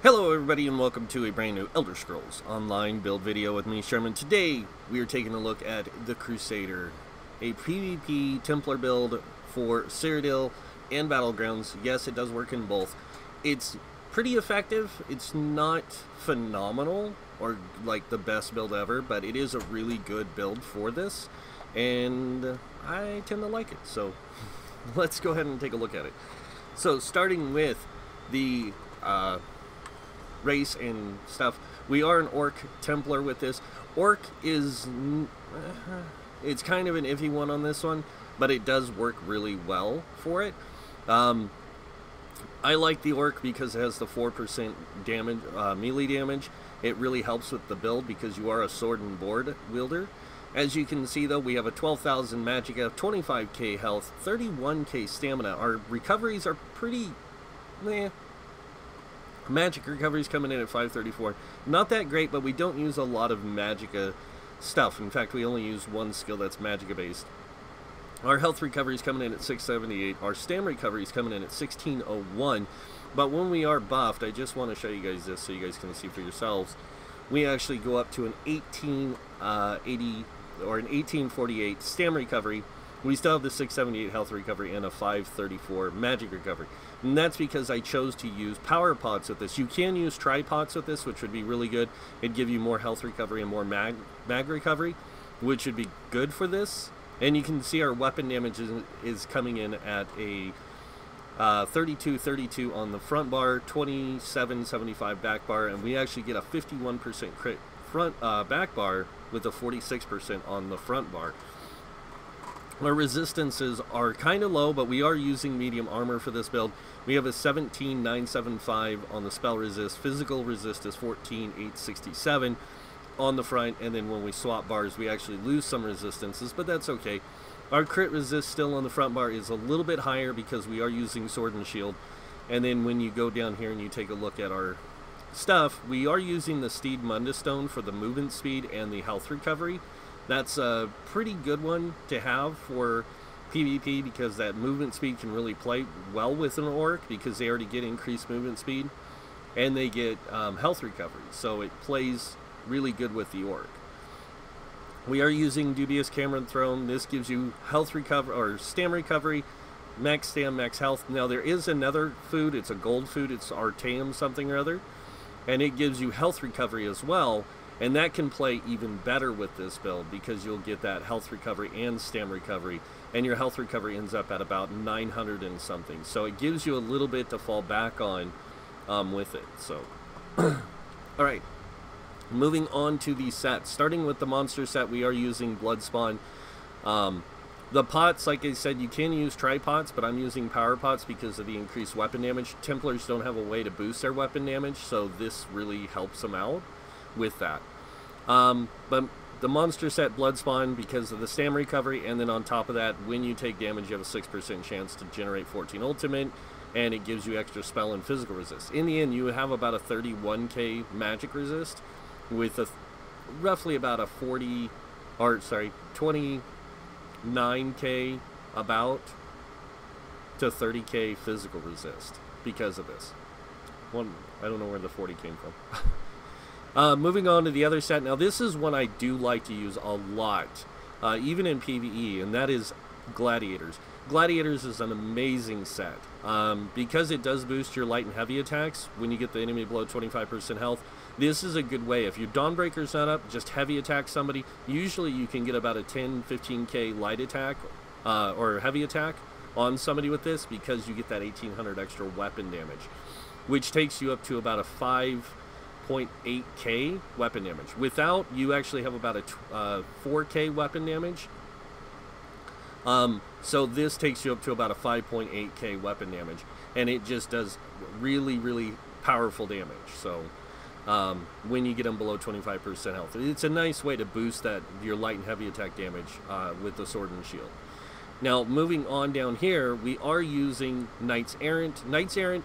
Hello everybody and welcome to a brand new Elder Scrolls Online build video with me, Sherman. Today we are taking a look at the Crusader, a PvP Templar build for Cyrodiil and Battlegrounds. Yes, it does work in both. It's pretty effective. It's not phenomenal or like the best build ever, but it is a really good build for this, and I tend to like it. So let's go ahead and take a look at it. So starting with the race and stuff, we are an Orc Templar with this. Orc is it's kind of an iffy one on this one, but it does work really well for it. I like the Orc because it has the 4% damage, melee damage. It really helps with the build because you are a sword and board wielder. As you can see though, we have a 12,000 magicka, 25k health, 31k stamina. Our recoveries are pretty magic recoveries coming in at 534. Not that great, but we don't use a lot of magicka stuff. In fact, we only use one skill that's magicka based. Our health recovery is coming in at 678. Our stam recovery is coming in at 1601. But when we are buffed, I just want to show you guys this so you guys can see for yourselves. We actually go up to an 1880 or an 1848 stam recovery. We still have the 678 health recovery and a 534 magic recovery. And that's because I chose to use power pots with this. You can use tripods with this, which would be really good. It'd give you more health recovery and more mag recovery, which would be good for this. And you can see our weapon damage is coming in at a 32 on the front bar, 27.75 back bar, and we actually get a 51% crit front back bar with a 46% on the front bar. Our resistances are kind of low, but we are using medium armor for this build. We have a 17,975 on the spell resist. Physical resist is 14,867 on the front, and then when we swap bars, we actually lose some resistances, but that's okay. Our crit resist still on the front bar is a little bit higher because we are using sword and shield. And then when you go down here and you take a look at our stuff, we are using the Steed Munda Stone for the movement speed and the health recovery. That's a pretty good one to have for PvP because that movement speed can really play well with an Orc because they already get increased movement speed and they get health recovery, so it plays really good with the Orc. We are using Dubious Cameron Throne. This gives you health recovery or stam recovery, max stam, max health. Now there is another food, it's a gold food, it's Artaeum something or other, and it gives you health recovery as well. And that can play even better with this build because you'll get that health recovery and stam recovery, and your health recovery ends up at about 900 and something. So it gives you a little bit to fall back on with it. So, all right, moving on to the sets. Starting with the monster set, we are using Bloodspawn. The pots, like I said, you can use tripods, but I'm using power pots because of the increased weapon damage. Templars don't have a way to boost their weapon damage, so this really helps them out with that. But the monster set Bloodspawn because of the stam recovery, and then on top of that, when you take damage you have a 6% chance to generate 14 ultimate, and it gives you extra spell and physical resist. In the end, you have about a 31k magic resist with a roughly about a 29k about to 30k physical resist because of this one. I don't know where the 40 came from. Moving on to the other set. Now this is one I do like to use a lot, even in PvE, and that is Gladiators. Gladiators is an amazing set because it does boost your light and heavy attacks when you get the enemy below 25% health. This is a good way. If your Dawnbreaker's not up, just heavy attack somebody. Usually you can get about a 10-15k light attack or heavy attack on somebody with this because you get that 1800 extra weapon damage, which takes you up to about a 5.8k weapon damage. Without, you actually have about a 4k weapon damage. So this takes you up to about a 5.8k weapon damage, and it just does really, really powerful damage. So when you get them below 25% health, it's a nice way to boost that your light and heavy attack damage with the sword and shield. Now moving on down here, we are using Knights Errant. Knights Errant,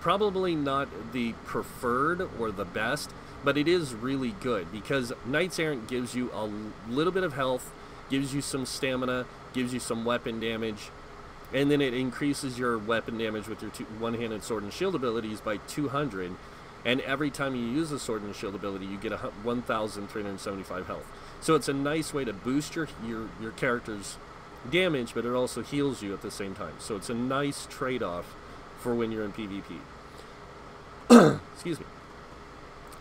probably not the preferred or the best, but it is really good because Knights Errant gives you a little bit of health, gives you some stamina, gives you some weapon damage, and then it increases your weapon damage with your one-handed sword and shield abilities by 200, And every time you use a sword and shield ability, you get 1,375 health. So it's a nice way to boost your character's damage, but it also heals you at the same time. So it's a nice trade-off for when you're in PvP. Excuse me.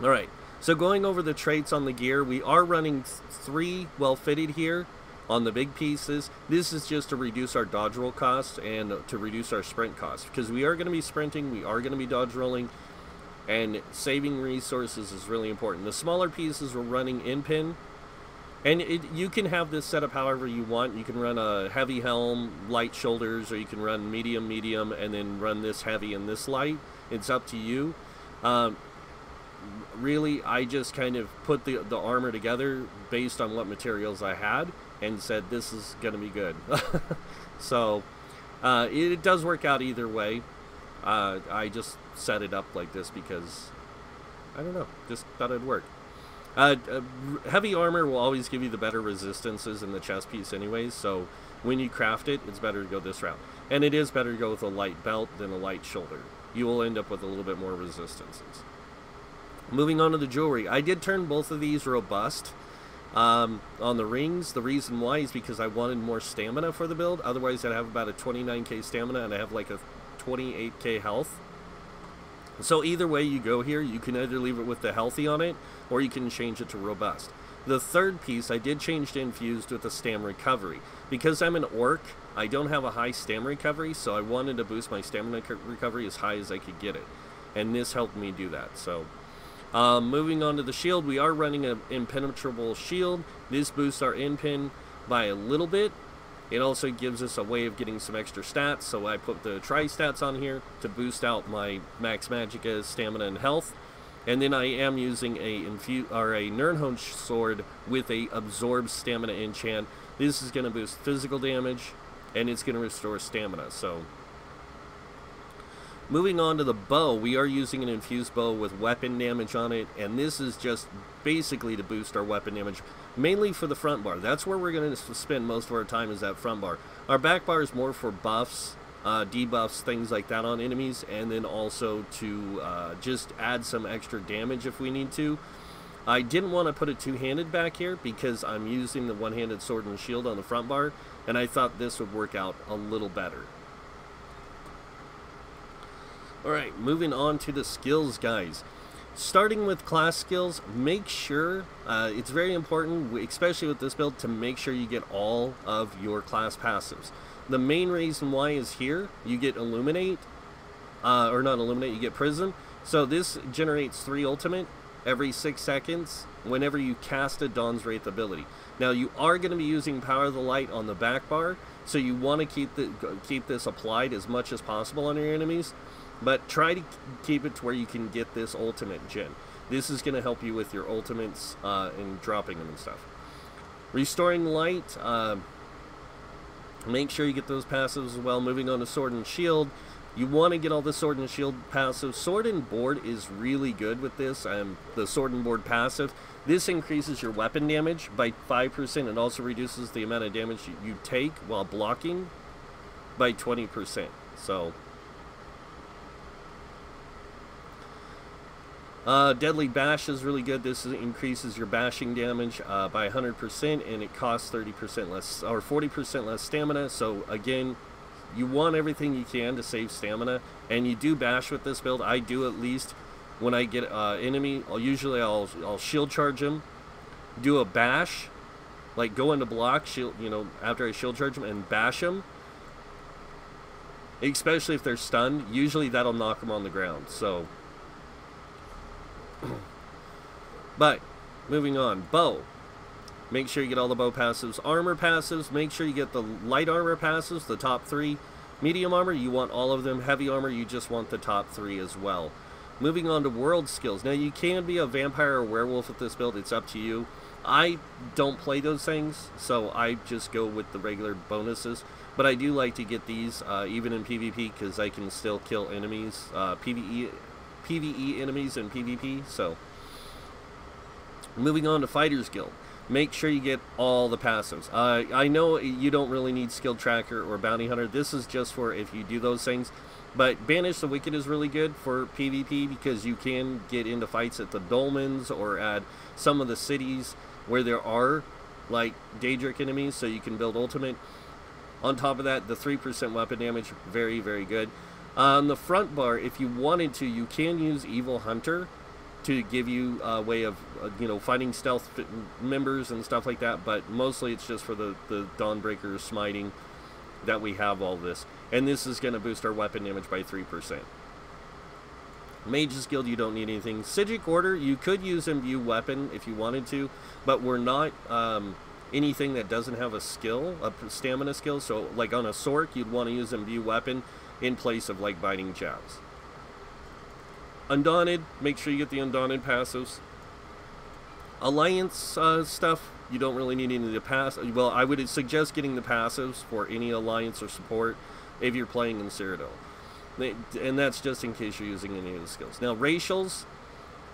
Alright, so going over the traits on the gear, we are running 3 well-fitted here on the big pieces. This is just to reduce our dodge roll cost and to reduce our sprint cost, because we are going to be sprinting, we are going to be dodge rolling, and saving resources is really important. The smaller pieces we're running in pin, and you can have this set up however you want. You can run a heavy helm, light shoulders, or you can run medium, and then run this heavy and this light. It's up to you. Really, I just kind of put the armor together based on what materials I had and said this is going to be good. So it does work out either way. I just set it up like this because, I don't know, just thought it'd work. Heavy armor will always give you the better resistances in the chest piece anyways, so when you craft it, it's better to go this route. And it is better to go with a light belt than a light shoulder. You will end up with a little bit more resistances. Moving on to the jewelry. I did turn both of these robust on the rings. The reason why is because I wanted more stamina for the build. Otherwise, I'd have about a 29k stamina and I have like a 28k health. So either way you go here, you can either leave it with the healthy on it, or you can change it to robust. The third piece, I did change to infused with the stam recovery. Because I'm an orc, I don't have a high stam recovery, so I wanted to boost my stamina recovery as high as I could get it. And this helped me do that. So, moving on to the shield, we are running an impenetrable shield. This boosts our in-pin by a little bit. It also gives us a way of getting some extra stats, so I put the tri-stats on here to boost out my max magicka, stamina, and health. And then I am using a Nirnhonch sword with a absorb stamina enchant. This is going to boost physical damage, and it's going to restore stamina. So, moving on to the bow, we are using an infused bow with weapon damage on it, and this is just basically to boost our weapon damage, mainly for the front bar. That's where we're going to spend most of our time, is that front bar. Our back bar is more for buffs, debuffs, things like that on enemies, and then also to just add some extra damage if we need to. I didn't want to put a two-handed back here because I'm using the one-handed sword and shield on the front bar, and I thought this would work out a little better. Alright, moving on to the skills, guys. Starting with class skills, make sure, it's very important, especially with this build, to make sure you get all of your class passives. The main reason why is here, you get Illuminate, or not Illuminate, you get Prism. So this generates 3 ultimate every 6 seconds whenever you cast a Dawn's Wraith ability. Now you are going to be using Power of the Light on the back bar, so you want to keep this applied as much as possible on your enemies. But try to keep it to where you can get this ultimate gen. This is going to help you with your ultimates and dropping them and stuff. Restoring light, make sure you get those passives as well. Moving on to sword and shield, you want to get all the sword and shield passive. Sword and board is really good with this. The sword and board passive. This increases your weapon damage by 5%. It also reduces the amount of damage you take while blocking by 20%. So, Deadly Bash is really good. This increases your bashing damage by 100%, and it costs 30% less, or 40% less stamina. So again, you want everything you can to save stamina, and you do bash with this build. I do, at least when I get enemy. I'll shield charge him, do a bash, like go into block, shield, after I shield charge him and bash him. Especially if they're stunned, usually that'll knock them on the ground. So. But, moving on, bow. Make sure you get all the bow passives. Armor passives, make sure you get the light armor passives, the top 3. Medium armor, you want all of them. Heavy armor, you just want the top 3 as well. Moving on to world skills. Now, you can be a vampire or werewolf with this build. It's up to you. I don't play those things, so I just go with the regular bonuses. But I do like to get these, even in PvP, because I can still kill enemies. PvE enemies in PvP. So, moving on to Fighters Guild. make sure you get all the passives. I know you don't really need Skill Tracker or Bounty Hunter. This is just for if you do those things. But Banish the Wicked is really good for PvP because you can get into fights at the dolmens or at some of the cities where there are like Daedric enemies, so you can build ultimate. On top of that, the 3% weapon damage, very, very good. On the front bar, if you wanted to, you can use Evil Hunter to give you a way of, you know, fighting stealth members and stuff like that, but mostly it's just for the Dawnbreaker smiting that we have all this. And this is going to boost our weapon damage by 3%. Mage's Guild, you don't need anything. Psijic Order, you could use Imbue Weapon if you wanted to, but we're not anything that doesn't have a skill, a stamina skill. So like on a Sork, you'd want to use Imbue Weapon in place of like Biting Jabs. Undaunted, make sure you get the Undaunted passives. Alliance stuff, you don't really need any of the passives. Well, I would suggest getting the passives for any Alliance or support if you're playing in Cyrodiil. And that's just in case you're using any of the skills. Now, racials,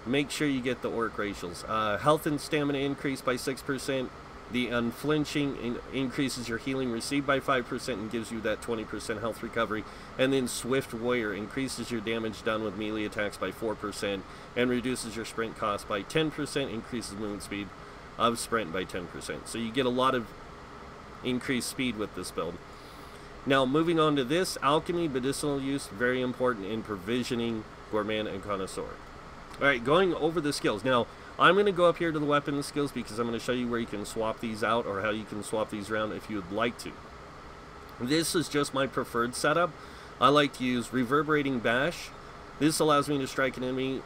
make sure you get the Orc racials. Health and stamina increase by 6%. The Unflinching increases your healing received by 5% and gives you that 20% health recovery. And then Swift Warrior increases your damage done with melee attacks by 4% and reduces your sprint cost by 10%, increases movement speed of sprint by 10%. So you get a lot of increased speed with this build. Now, moving on to this, Alchemy, medicinal use, very important in provisioning, Gourmand, and Connoisseur. Alright, going over the skills. Now, I'm going to go up here to the weapon skills because I'm going to show you where you can swap these out or how you can swap these around if you would like to. This is just my preferred setup. I like to use Reverberating Bash. This allows me to strike an enemy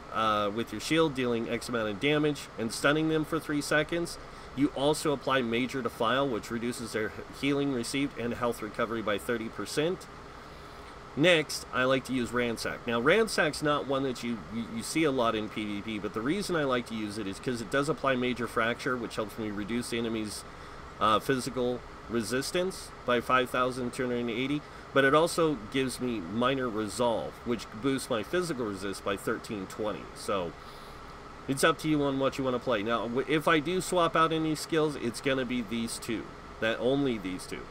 with your shield, dealing X amount of damage and stunning them for 3 seconds. You also apply Major Defile, which reduces their healing received and health recovery by 30%. Next, I like to use Ransack. Now, Ransack's not one that you see a lot in PvP, but the reason I like to use it is because it does apply Major Fracture, which helps me reduce the enemy's physical resistance by 5,280, but it also gives me Minor Resolve, which boosts my physical resist by 1,320. So it's up to you on what you want to play. Now, if I do swap out any skills, it's going to be these two. Only these two.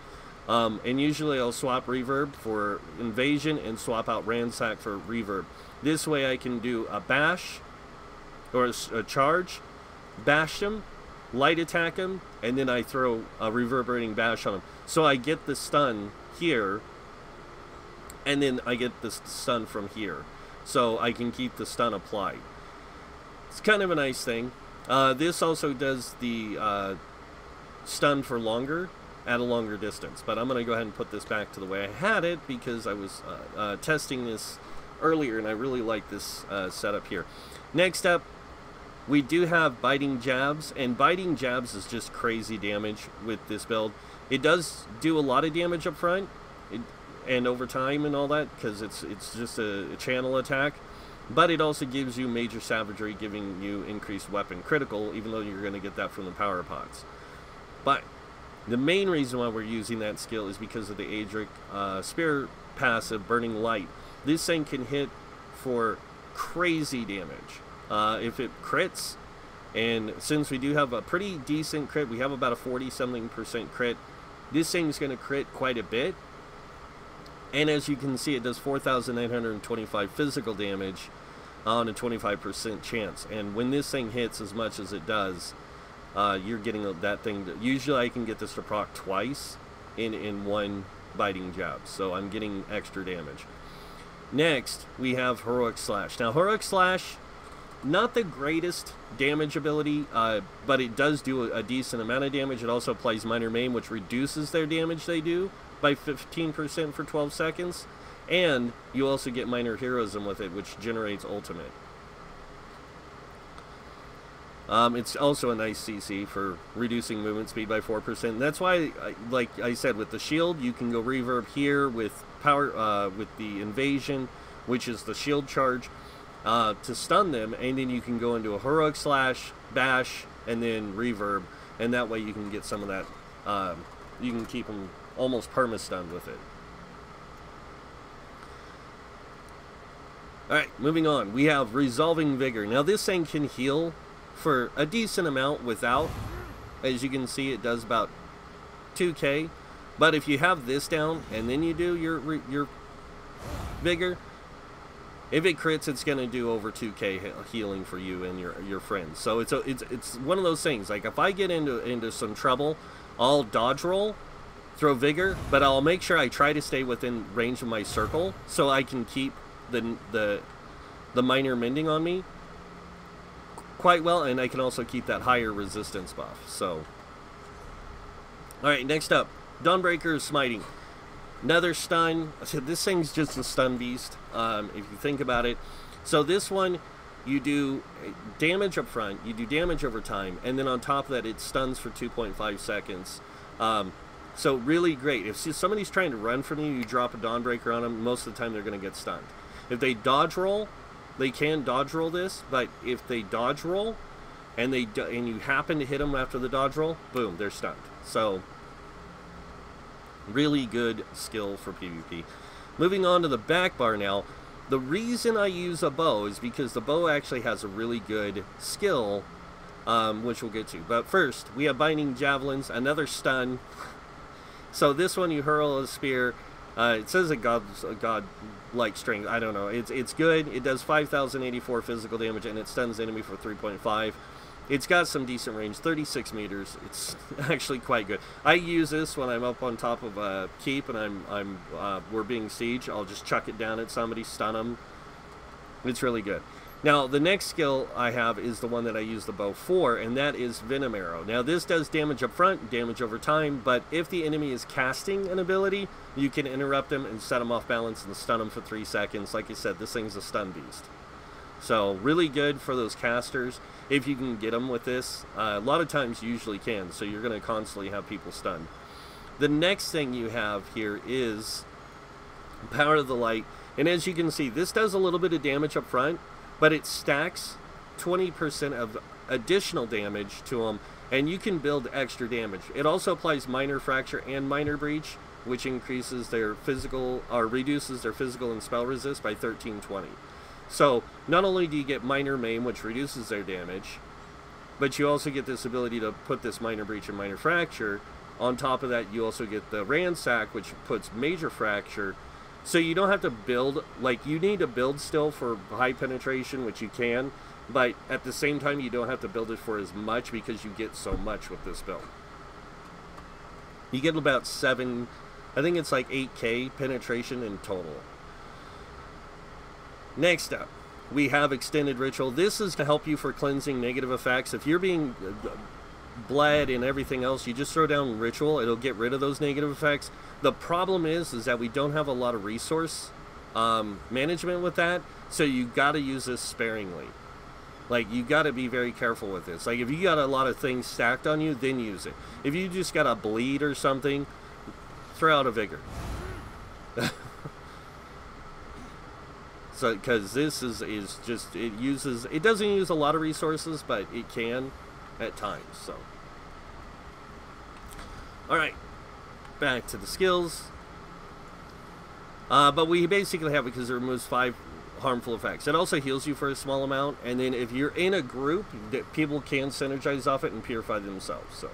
And usually I'll swap Reverb for Invasion and swap out Ransack for Reverb. This way I can do a Bash, or a Charge, bash him, light attack him, and then I throw a Reverberating Bash on him. So I get the stun here, and then I get the stun from here. So I can keep the stun applied. It's kind of a nice thing. This also does the stun for longer, at a longer distance. But I'm going to go ahead and put this back to the way I had it because I was testing this earlier and I really like this setup here. Next up, we do have Biting Jabs, and Biting Jabs is just crazy damage with this build. It does do a lot of damage up front and over time and all that because it's just a channel attack. But it also gives you Major Savagery, giving you increased weapon critical, even though you're going to get that from the power pots. But the main reason why we're using that skill is because of the Adric Spear passive, Burning Light. This thing can hit for crazy damage if it crits. And since we do have a pretty decent crit, we have about a 40-something% crit, this thing's going to crit quite a bit. And as you can see, it does 4,925 physical damage on a 25% chance. And when this thing hits as much as it does, you're getting that thing. Usually I can get this to proc twice in one Biting Jab. So I'm getting extra damage. Next, we have Heroic Slash. Now, Heroic Slash, not the greatest damage ability, but it does do a decent amount of damage. It also applies Minor Maim, which reduces their damage they do by 15% for 12 seconds, and you also get Minor Heroism with it, which generates ultimate. It's also a nice CC for reducing movement speed by 4%. That's why, like I said, with the shield, you can go Reverb here with power, with the Invasion, which is the shield charge, to stun them, and then you can go into a Heroic Slash, Bash, and then Reverb, and that way you can get some of that, you can keep them almost perma-stunned with it. Alright, moving on. We have Resolving Vigor. Now this thing can heal for a decent amount without As you can see, it does about 2k. But if you have this down and then you do your vigor, if it crits, it's going to do over 2k healing for you and your friends. So it's one of those things. Like if I get into some trouble, I'll dodge roll, throw vigor, but I'll make sure I try to stay within range of my circle so I can keep the minor mending on me quite well, and I can also keep that higher resistance buff. So, all right, next up, Dawnbreaker Smiting. Another stun. This thing's just a stun beast, if you think about it. So this one, you do damage up front, you do damage over time, and then on top of that, it stuns for 2.5 seconds. So really great. If somebody's trying to run from you, you drop a Dawnbreaker on them, most of the time they're going to get stunned. If they dodge roll, they can dodge roll this, but if they dodge roll, and you happen to hit them after the dodge roll, boom, they're stunned. So really good skill for PvP. Moving on to the back bar now. The reason I use a bow is because the bow actually has a really good skill, which we'll get to. But first, we have Binding Javelins, another stun. So this one, you hurl a spear. It says a god-like strength. I don't know. It's good. It does 5,084 physical damage, and it stuns the enemy for 3.5. It's got some decent range, 36 meters. It's actually quite good. I use this when I'm up on top of a keep and we're being sieged. I'll just chuck it down at somebody, stun them. It's really good. Now, the next skill I have is the one that I use the bow for, and that is Venom Arrow. Now, this does damage up front, damage over time, but if the enemy is casting an ability, you can interrupt them and set them off balance and stun them for 3 seconds. Like I said, this thing's a stun beast. So, really good for those casters. If you can get them with this, a lot of times you usually can, so you're going to constantly have people stunned. The next thing you have here is Power of the Light, and as you can see, this does a little bit of damage up front, but it stacks 20% of additional damage to them, and you can build extra damage. It also applies Minor Fracture and Minor Breach, which increases their physical, or reduces their physical and spell resist by 1320. So, not only do you get Minor Maim, which reduces their damage, but you also get this ability to put this Minor Breach and Minor Fracture. On top of that, you also get the Ransack, which puts Major Fracture. So you don't have to build, like, you need to build still for high penetration, which you can, but at the same time, you don't have to build it for as much because you get so much with this build. You get about 7, I think it's like 8k penetration in total. Next up, we have Extended Ritual. This is to help you for cleansing negative effects. If you're being bled and everything else, you just throw down Ritual. It'll get rid of those negative effects. The problem is that we don't have a lot of resource management with that, so you got to use this sparingly. Like, you got to be very careful with this. Like, if you got a lot of things stacked on you, then use it. If you just got a bleed or something, throw out a Vigor. So, because this is just, it doesn't use a lot of resources, but it can at times, so. Alright, back to the skills. But we basically have it because it removes 5 harmful effects. It also heals you for a small amount, and then if you're in a group, people can synergize off it and purify themselves, so.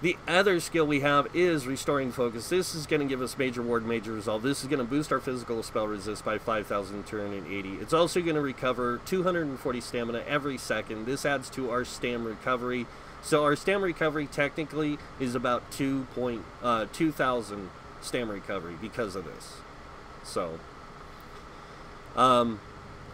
The other skill we have is Restoring Focus. This is going to give us Major Ward, Major Resolve. This is going to boost our physical spell resist by 5,280. It's also going to recover 240 stamina every second. This adds to our stam recovery. So our stam recovery technically is about 2,000 stam recovery because of this. So,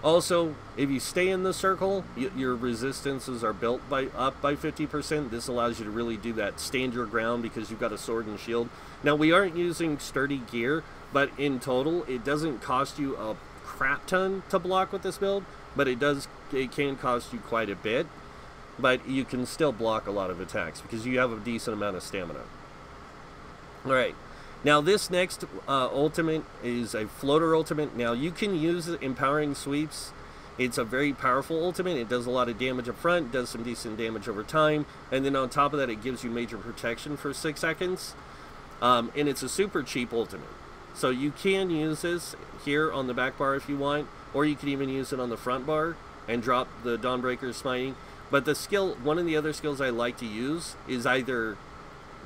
also, if you stay in the circle, your resistances are built up by 50%. This allows you to really do that stand your ground because you've got a sword and shield. Now, we aren't using sturdy gear, but in total, it doesn't cost you a crap ton to block with this build, but it can cost you quite a bit. But you can still block a lot of attacks because you have a decent amount of stamina. Alright. Now this next ultimate is a floater ultimate. Now you can use Empowering Sweeps. It's a very powerful ultimate. It does a lot of damage up front, does some decent damage over time, and then on top of that it gives you major protection for 6 seconds. And it's a super cheap ultimate. So you can use this here on the back bar if you want, or you can even use it on the front bar and drop the Dawnbreaker Smiting. But the skill, one of the other skills I like to use is either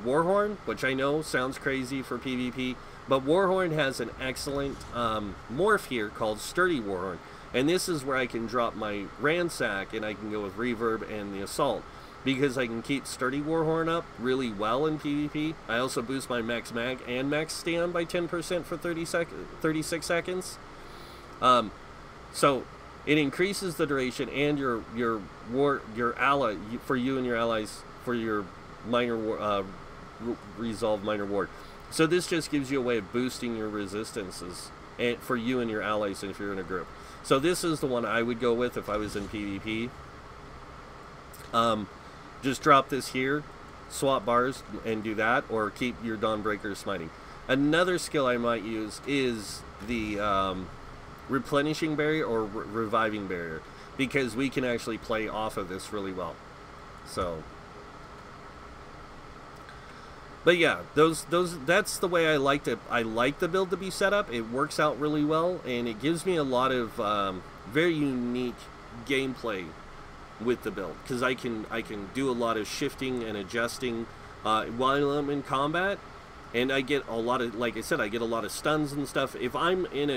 Warhorn, which I know sounds crazy for PvP, but Warhorn has an excellent morph here called Sturdy Warhorn. And this is where I can drop my Ransack and I can go with Reverb and the Assault, because I can keep Sturdy Warhorn up really well in PvP. I also boost my max mag and max stand by 10% for 36 seconds. So it increases the duration and your ally, for you and your allies, for your minor resolve minor ward. So this just gives you a way of boosting your resistances and for you and your allies if you're in a group. So this is the one I would go with if I was in PvP. Just drop this here, swap bars, and do that, or keep your Dawnbreaker smiting. Another skill I might use is the replenishing barrier or reviving barrier, because we can actually play off of this really well. So, but yeah, that's the way I like the build to be set up. It works out really well, and it gives me a lot of very unique gameplay with the build, because I can do a lot of shifting and adjusting while I'm in combat, and I get a lot of, like I said, I get a lot of stuns and stuff. If I'm in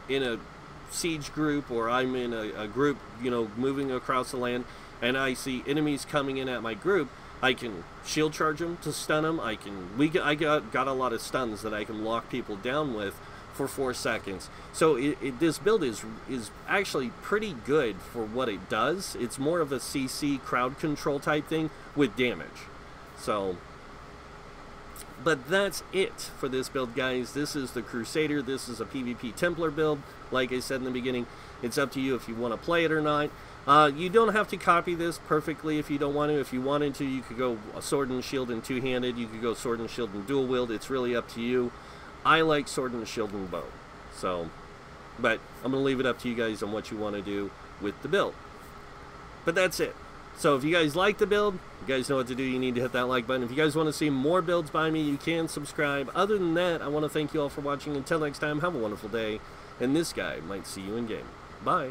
a siege group, or I'm in a group, you know, moving across the land, and I see enemies coming in at my group, I can shield charge them to stun them. I got a lot of stuns that I can lock people down with for 4 seconds. So this build is actually pretty good for what it does. It's more of a CC crowd control type thing with damage. So, but that's it for this build, guys. This is the Crusader. This is a PvP Templar build. Like I said in the beginning, it's up to you if you want to play it or not. You don't have to copy this perfectly if you don't want to. If you wanted to, you could go sword and shield and two-handed. You could go sword and shield and dual wield. It's really up to you. I like sword and shield and bow. So, but I'm going to leave it up to you guys on what you want to do with the build. But that's it. So if you guys like the build, you guys know what to do. You need to hit that like button. If you guys want to see more builds by me, you can subscribe. Other than that, I want to thank you all for watching. Until next time, have a wonderful day. And this guy might see you in game. Bye.